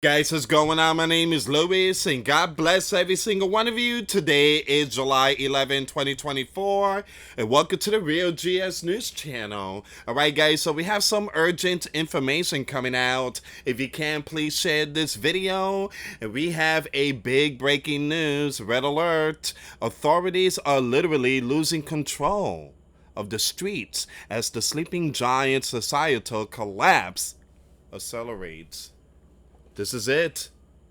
Guys, what's going on? My name is Louis, and God bless every single one of you. Today is July 11, 2024, and welcome to the Real GS News Channel. Alright, guys, so we have some urgent information coming out. If you can, please share this video. And we have a big breaking news. Red alert. Authorities are literally losing control of the streets as the sleeping giant societal collapse accelerates. This is it.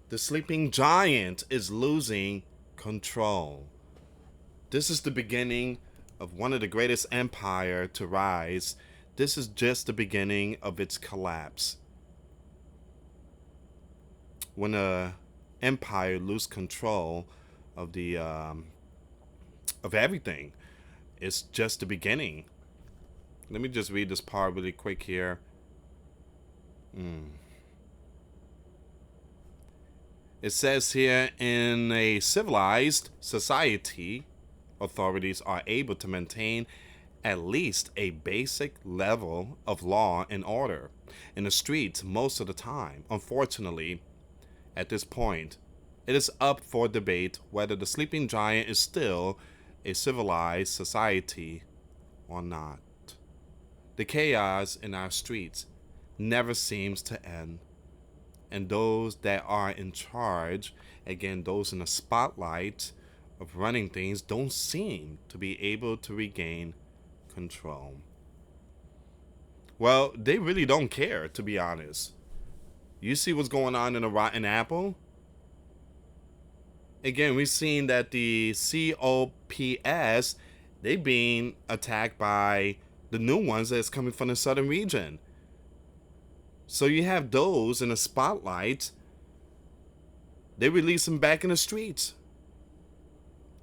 The sleeping giant is losing control. This is the beginning of one of the greatest empire to rise. This is just the beginning of its collapse. When a empire loses control of the of everything, it's just the beginning. Let me just read this part really quick here. It says here, in a civilized society, authorities are able to maintain at least a basic level of law and order in the streets most of the time. Unfortunately, at this point, it is up for debate whether the sleeping giant is still a civilized society or not. The chaos in our streets never seems to end. And those that are in charge, again, those in the spotlight of running things, don't seem to be able to regain control. Well, they really don't care, to be honest. You see what's going on in a rotten apple? Again, we've seen that the COPS, they being attacked by the new ones that's coming from the southern region. So you have those in the spotlight. They release them back in the streets.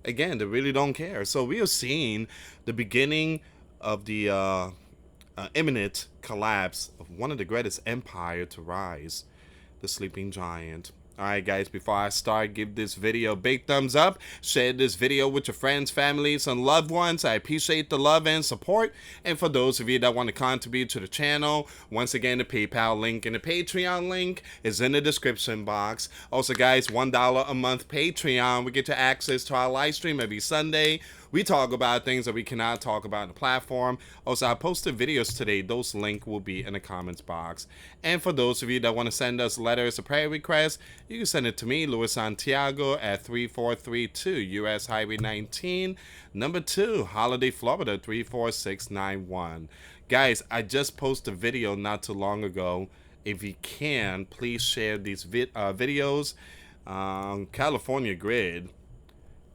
Again, they really don't care. So we are seeing the beginning of the imminent collapse of one of the greatest empire to rise, the sleeping giant. Alright guys, before I start, give this video a big thumbs up. Share this video with your friends, families, and loved ones. I appreciate the love and support. And for those of you that want to contribute to the channel, once again, the PayPal link and the Patreon link is in the description box. Also guys, $1 a month Patreon. We get you access to our live stream every Sunday. We talk about things that we cannot talk about on the platform. Also, I posted videos today. Those links will be in the comments box. And for those of you that want to send us letters or prayer requests, you can send it to me, US Santiago, at 3432 US Highway 19, number 2, Holiday, Florida, 34691. Guys, I just posted a video not too long ago. If you can, please share these videos. California Grid.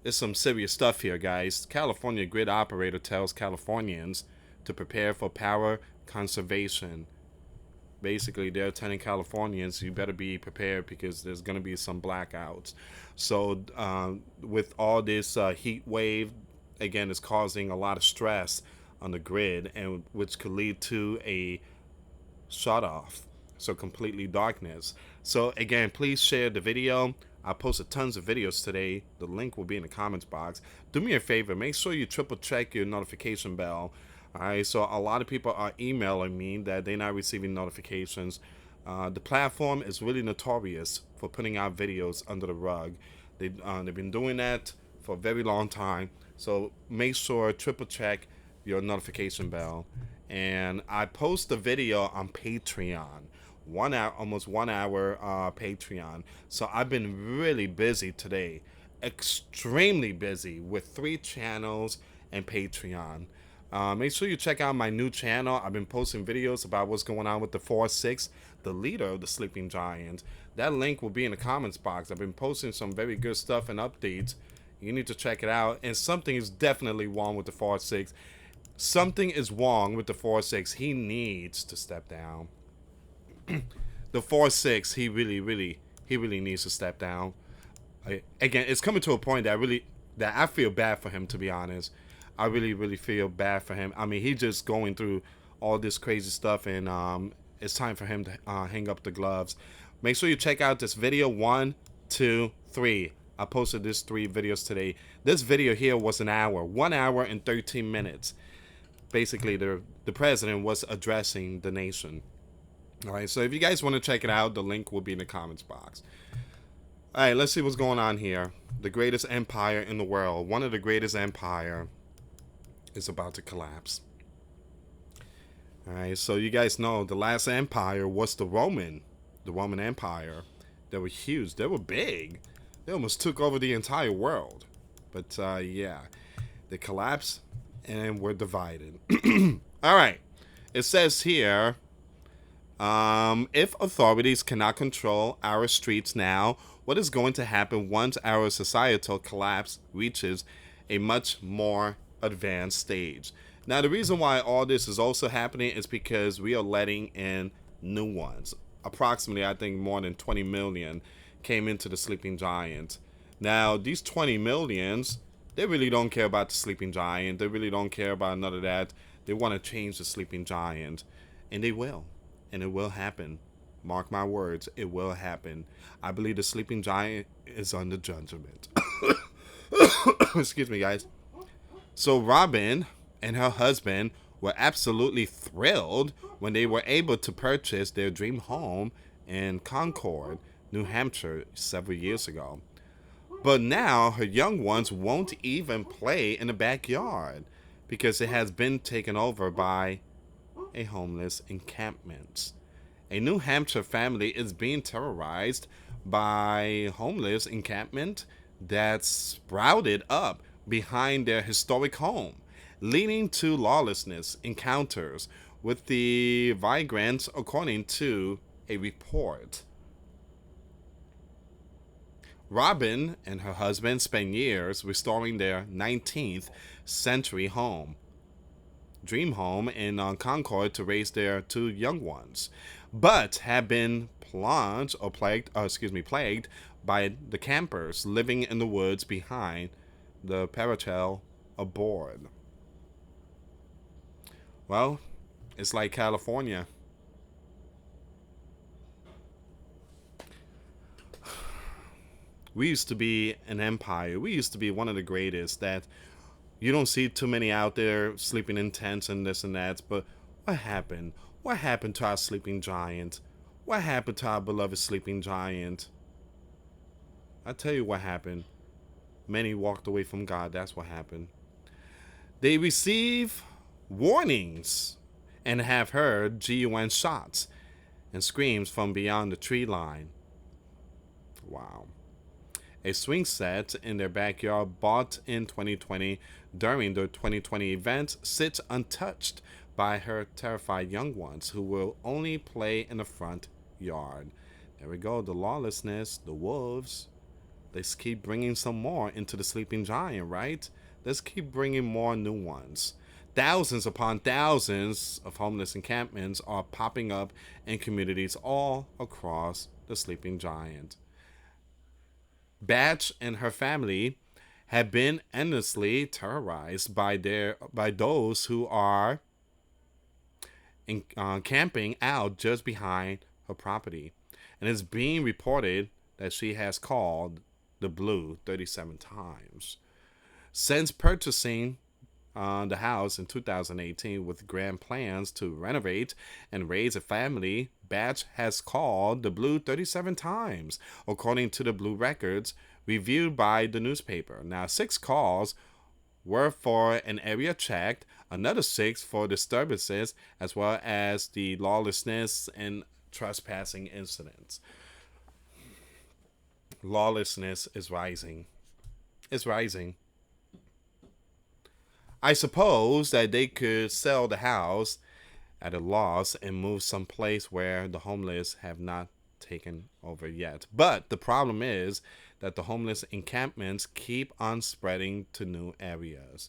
There's some serious stuff here, guys. California grid operator tells Californians to prepare for power conservation. Basically, they're telling Californians, you better be prepared because there's going to be some blackouts. So with all this heat wave, again, it's causing a lot of stress on the grid, and which could lead to a shut off. So completely darkness. So again, please share the video. I posted tons of videos today. The link will be in the comments box. Do me a favor, make sure you triple check your notification bell. Alright, so a lot of people are emailing me that they're not receiving notifications. The platform is really notorious for putting out videos under the rug. They've been doing that for a very long time. So make sure triple check your notification bell. And I post a video on Patreon. 1 hour, almost 1 hour Patreon. So I've been really busy today, extremely busy with 3 channels and Patreon. Make sure you check out my new channel. I've been posting videos about what's going on with the 4-6, the leader of the sleeping giant. That link will be in the comments box. I've been posting some very good stuff and updates. You need to check it out. And something is definitely wrong with the 4-6. Something is wrong with the 4-6. He needs to step down. The 4-6, he really needs to step down. Again, it's coming to a point that I feel bad for him, to be honest. I really feel bad for him. I mean, he's just going through all this crazy stuff, and it's time for him to hang up the gloves. Make sure you check out this video 1, 2, 3. I posted these 3 videos today. This video here was an hour, 1 hour and 13 minutes. Basically, the president was addressing the nation. All right, so if you guys want to check it out, the link will be in the comments box. All right, let's see what's going on here. The greatest empire in the world, one of the greatest empire, is about to collapse. All right, so you guys know the last empire was the Roman Empire. They were huge. They were big. They almost took over the entire world. But yeah, they collapsed and were divided. All right, it says here, if authorities cannot control our streets now, what is going to happen once our societal collapse reaches a much more advanced stage? Now, the reason why all this is also happening is because we are letting in new ones. Approximately, I think more than 20 million came into the Sleeping Giant. Now, these 20 millions, they really don't care about the Sleeping Giant. They really don't care about none of that. They want to change the Sleeping Giant. And they will. And it will happen. Mark my words, it will happen. I believe the Sleeping Giant is under judgment. Excuse me, guys. So Robin and her husband were absolutely thrilled when they were able to purchase their dream home in Concord, New Hampshire, several years ago. But now her young ones won't even play in the backyard because it has been taken over by a homeless encampment. A New Hampshire family is being terrorized by a homeless encampment that's sprouted up behind their historic home, leading to lawlessness encounters with the migrants, according to a report. Robin and her husband spent years restoring their 19th century home, dream home in Concord to raise their two young ones, but have been plagued by the campers living in the woods behind the paratrail aboard. Well, it's like California. We used to be an empire. We used to be one of the greatest that you don't see too many out there sleeping in tents and this and that. But what happened? What happened to our sleeping giant? What happened to our beloved sleeping giant? I tell you what happened. Many walked away from God. That's what happened. They receive warnings and have heard GUN shots and screams from beyond the tree line. Wow. A swing set in their backyard bought in 2020 during the 2020 event sits untouched by her terrified young ones who will only play in the front yard. There we go, the lawlessness, the wolves. Let's keep bringing some more into the Sleeping Giant, right? Let's keep bringing more new ones. Thousands upon thousands of homeless encampments are popping up in communities all across the Sleeping Giant. Batch and her family have been endlessly terrorized by those who are camping out just behind her property, and it's being reported that she has called the Blue 37 times. Since purchasing the house in 2018 with grand plans to renovate and raise a family, Batch has called the Blue 37 times, according to the Blue records reviewed by the newspaper. Now, 6 calls were for an area checked, another 6 for disturbances, as well as the lawlessness and trespassing incidents. Lawlessness is rising. It's rising. I suppose that they could sell the house at a loss and move someplace where the homeless have not taken over yet. But the problem is that the homeless encampments keep on spreading to new areas.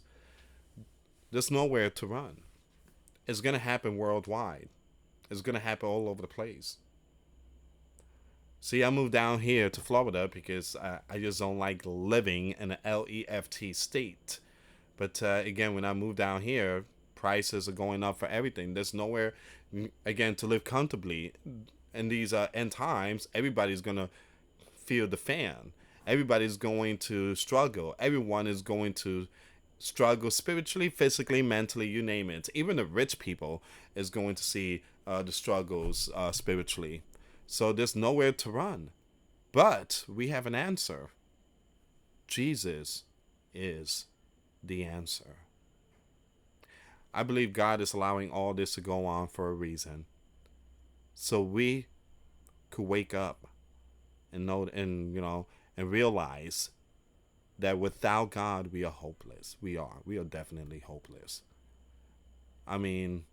There's nowhere to run. It's going to happen worldwide. It's going to happen all over the place. See, I moved down here to Florida because I just don't like living in an LEFT state. But again, when I moved down here, prices are going up for everything. There's nowhere, again, to live comfortably. In these end times, everybody's going to feel the fan. Everybody's going to struggle. Everyone is going to struggle spiritually, physically, mentally, you name it. Even the rich people is going to see the struggles spiritually. So there's nowhere to run. But we have an answer. Jesus is the answer. I believe God is allowing all this to go on for a reason. So we could wake up and know and realize that without God we are hopeless. We are. We are definitely hopeless. I mean,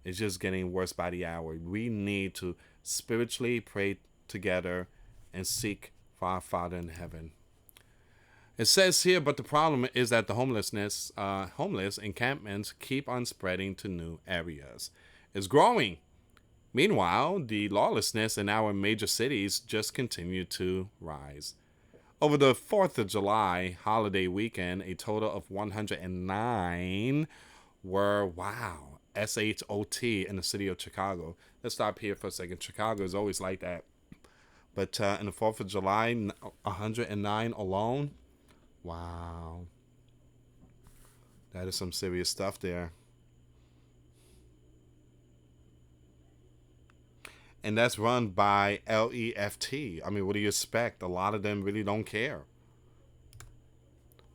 it's just getting worse by the hour. We need to spiritually pray together and seek for our Father in heaven. It says here, but the problem is that the homeless encampments keep on spreading to new areas. It's growing. Meanwhile, the lawlessness in our major cities just continue to rise. Over the 4th of July holiday weekend, a total of 109 were, wow, SHOT in the city of Chicago. Let's stop here for a second. Chicago is always like that. But in the 4th of July, 109 alone. Wow. That is some serious stuff there. And that's run by LEFT. I mean, what do you expect? A lot of them really don't care.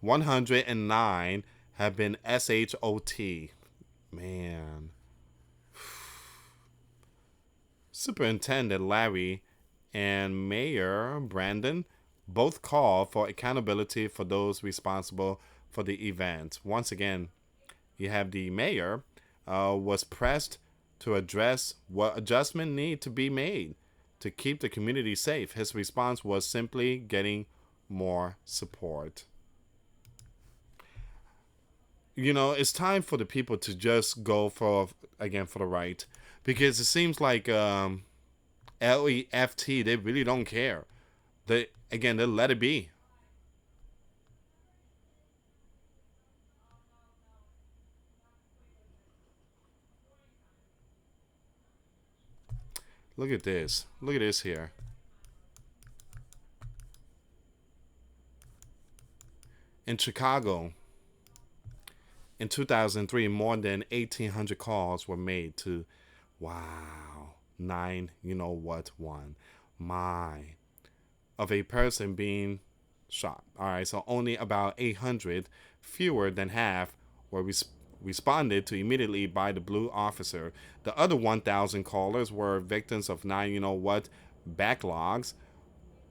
109 have been SHOT. Man. Superintendent Larry and Mayor Brandon both call for accountability for those responsible for the event. Once again, you have the mayor was pressed to address what adjustment need to be made to keep the community safe. His response was simply getting more support. It's time for the people to just go for the right, because it seems like LEFT, they really don't care. They let it be. Look at this. Look at this here. In Chicago, in 2003, more than 1,800 calls were made to, wow, 9-1, of a person being shot. All right, so only about 800, fewer than half, were responded to immediately by the blue officer. The other 1,000 callers were victims of 9 backlogs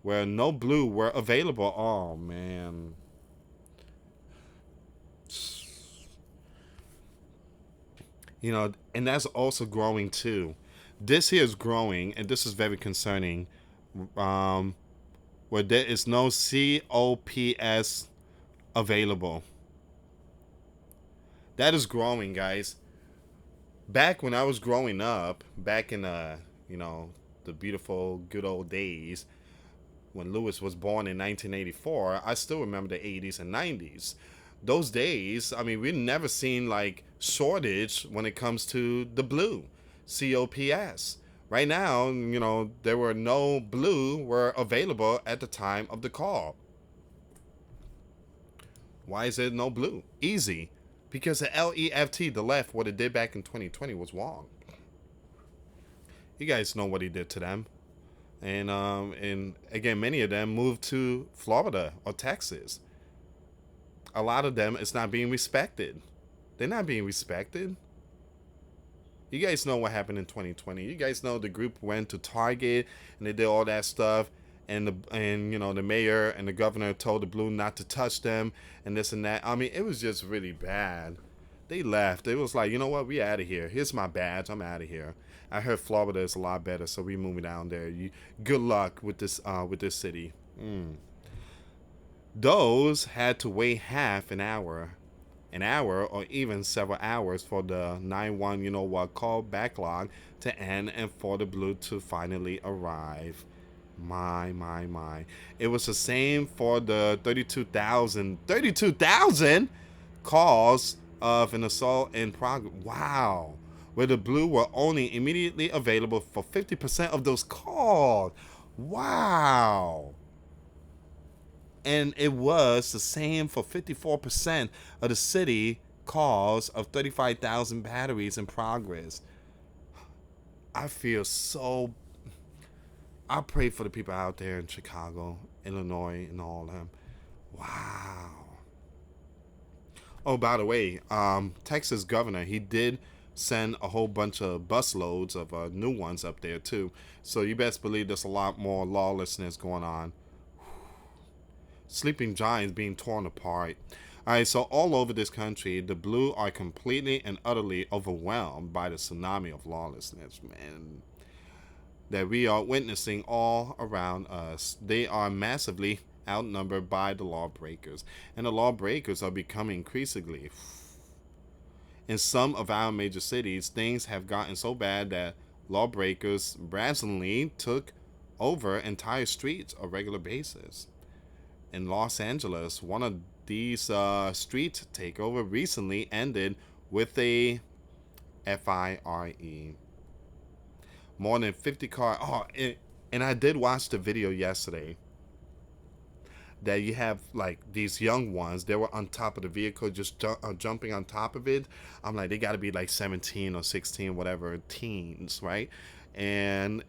where no blue were available. Oh, man. And that's also growing too. This here is growing, and this is very concerning. Where there is no COPS available. That is growing, guys. Back when I was growing up, back in the beautiful good old days, when Lewis was born in 1984, I still remember the 80s and 90s. Those days, I mean, we've never seen like shortage when it comes to the blue, COPS. Right now, there were no blue were available at the time of the call. Why is there no blue? Easy. Because the LEFT, the left, what it did back in 2020 was wrong. You guys know what he did to them. And again, many of them moved to Florida or Texas. A lot of them, it's not being respected. They're not being respected. You guys know what happened in 2020. You guys know the group went to Target and they did all that stuff. And the mayor and the governor told the blue not to touch them and this and that. I mean, it was just really bad. They left. It was like, you know what? We out of here. Here's my badge. I'm out of here. I heard Florida is a lot better, so we moving down there. Good luck with this city. Those had to wait half an hour, or even several hours for the 9-1 call backlog to end and for the blue to finally arrive. My. It was the same for the 32,000 calls of an assault in progress. Wow. Where the blue were only immediately available for 50% of those calls. Wow. And it was the same for 54% of the city calls of 35,000 batteries in progress. I feel so. I pray for the people out there in Chicago, Illinois, and all them. Wow. Oh, by the way, Texas governor, he did send a whole bunch of busloads of new ones up there too. So you best believe there's a lot more lawlessness going on. Sleeping giants being torn apart. All right, so all over this country, the blue are completely and utterly overwhelmed by the tsunami of lawlessness, man, that we are witnessing all around us. They are massively outnumbered by the lawbreakers, and the lawbreakers are becoming increasingly. In some of our major cities, things have gotten so bad that lawbreakers brazenly took over entire streets on a regular basis. In Los Angeles, one of these street takeover recently ended with a FIRE. More than 50 cars. Oh, and I did watch the video yesterday that you have like these young ones. They were on top of the vehicle, just jumping on top of it. I'm like, they got to be like 17 or 16, whatever, teens, right? And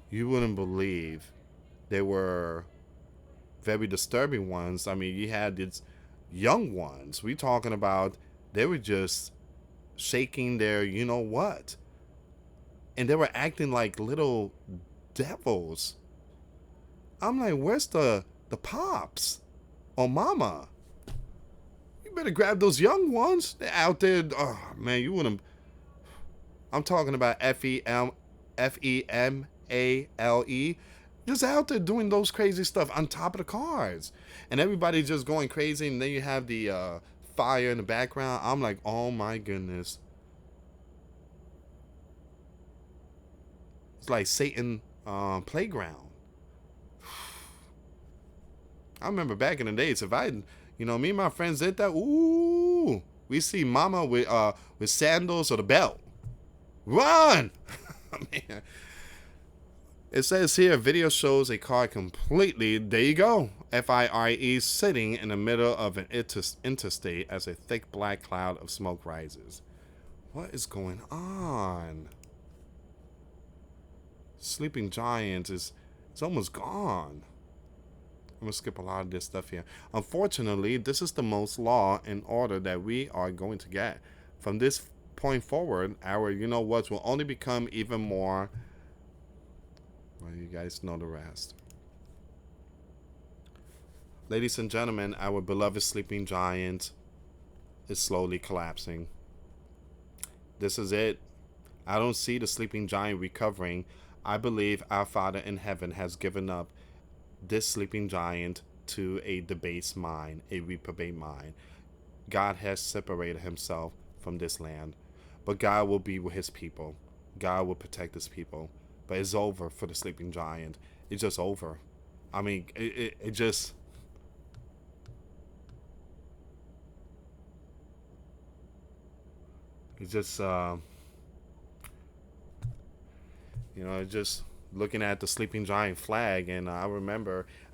you wouldn't believe they were very disturbing ones. I mean, you had these young ones. We talking about they were just shaking their, you know what, and they were acting like little devils. I'm like, where's the pops or mama? You better grab those young ones. They're out there. Oh man, you wouldn't. I'm talking about FEMALE. Just out there doing those crazy stuff on top of the cars, and everybody's just going crazy. And then you have the fire in the background. I'm like, oh my goodness. It's like Satan playground. I remember back in the days, if I, me and my friends did that, ooh, we see mama with sandals or the belt. Run! Man. It says here, video shows a car completely, there you go, FIRE, sitting in the middle of an interstate as a thick black cloud of smoke rises. What is going on? Sleeping Giant is almost gone. I'm going to skip a lot of this stuff here. Unfortunately, this is the most law and order that we are going to get. From this point forward, our you-know-whats will only become even more. Well, you guys know the rest. Ladies and gentlemen, our beloved Sleeping Giant is slowly collapsing. This is it. I don't see the Sleeping Giant recovering. I believe our Father in heaven has given up this sleeping giant to a debased mind, a reprobate mind. God has separated himself from this land, but God will be with his people. God will protect his people. But it's over for the sleeping giant. It's just over. I mean, it just. It's just, just looking at the sleeping giant flag, and I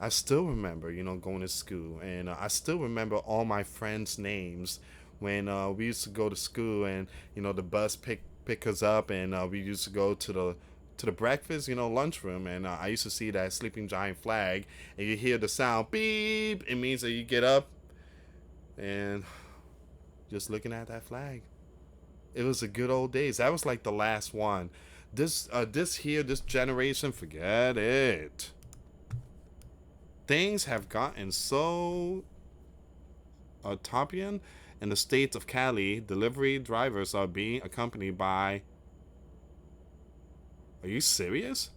still remember, going to school, and I still remember all my friends' names when we used to go to school, and the bus pick us up, and we used to go to the breakfast, lunchroom, and I used to see that sleeping giant flag, and you hear the sound beep. It means that you get up, and just looking at that flag. It was the good old days. That was like the last one. This generation, forget it. Things have gotten so utopian. In the state of Cali, delivery drivers are being accompanied by. Are you serious?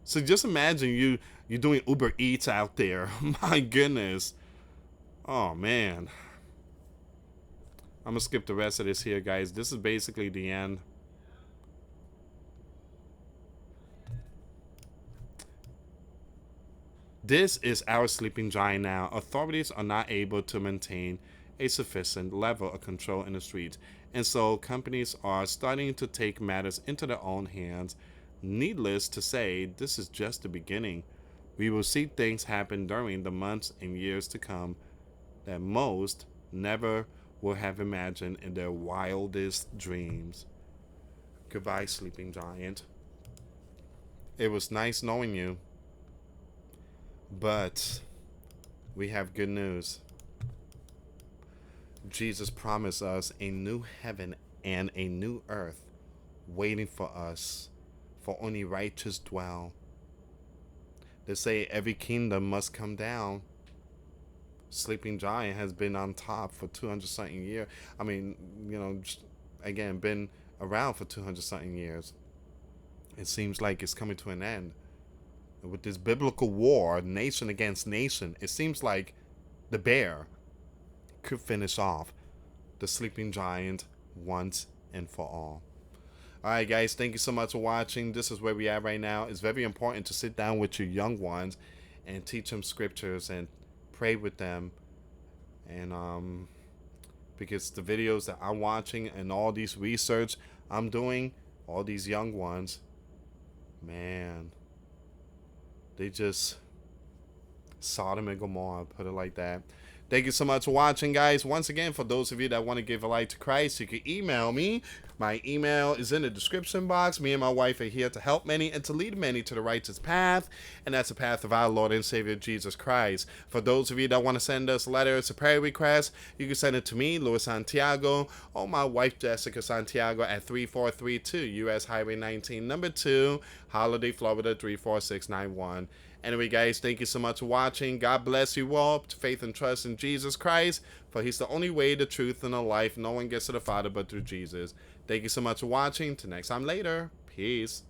So just imagine you doing Uber Eats out there. My goodness. Oh man. I'm gonna skip the rest of this here, guys. This is basically the end. This is our sleeping giant now. Authorities are not able to maintain a sufficient level of control in the streets, and so companies are starting to take matters into their own hands. Needless to say, this is just the beginning. We will see things happen during the months and years to come that most never would have imagined in their wildest dreams. Goodbye, sleeping giant. It was nice knowing you, but we have good news. Jesus promised us a new heaven and a new earth waiting for us, for only righteous dwell. They say every kingdom must come down. Sleeping Giant has been on top for 200 something years. I mean, again, been around for 200 something years. It seems like it's coming to an end. With this biblical war, nation against nation, it seems like the bear could finish off the sleeping giant once and for all. Alright guys, thank you so much for watching. This is where we are right now. It's very important to sit down with your young ones and teach them scriptures and pray with them. And because the videos that I'm watching and all these research I'm doing, all these young ones, man, they just Sodom and Gomorrah, put it like that. Thank you so much for watching, guys. Once again, for those of you that want to give a life to Christ, you can email me. My email is in the description box. Me and my wife are here to help many and to lead many to the righteous path, and that's the path of our Lord and Savior Jesus Christ. For those of you that want to send us letters or prayer requests, you can send it to me, US Santiago, or my wife, Jessica Santiago, at 3432 US Highway 19, number 2, Holiday, Florida 34691. Anyway, guys, thank you so much for watching. God bless you all. To faith and trust in Jesus Christ, for he's the only way, the truth, and the life. No one gets to the Father but through Jesus. Thank you so much for watching. Till next time later. Peace.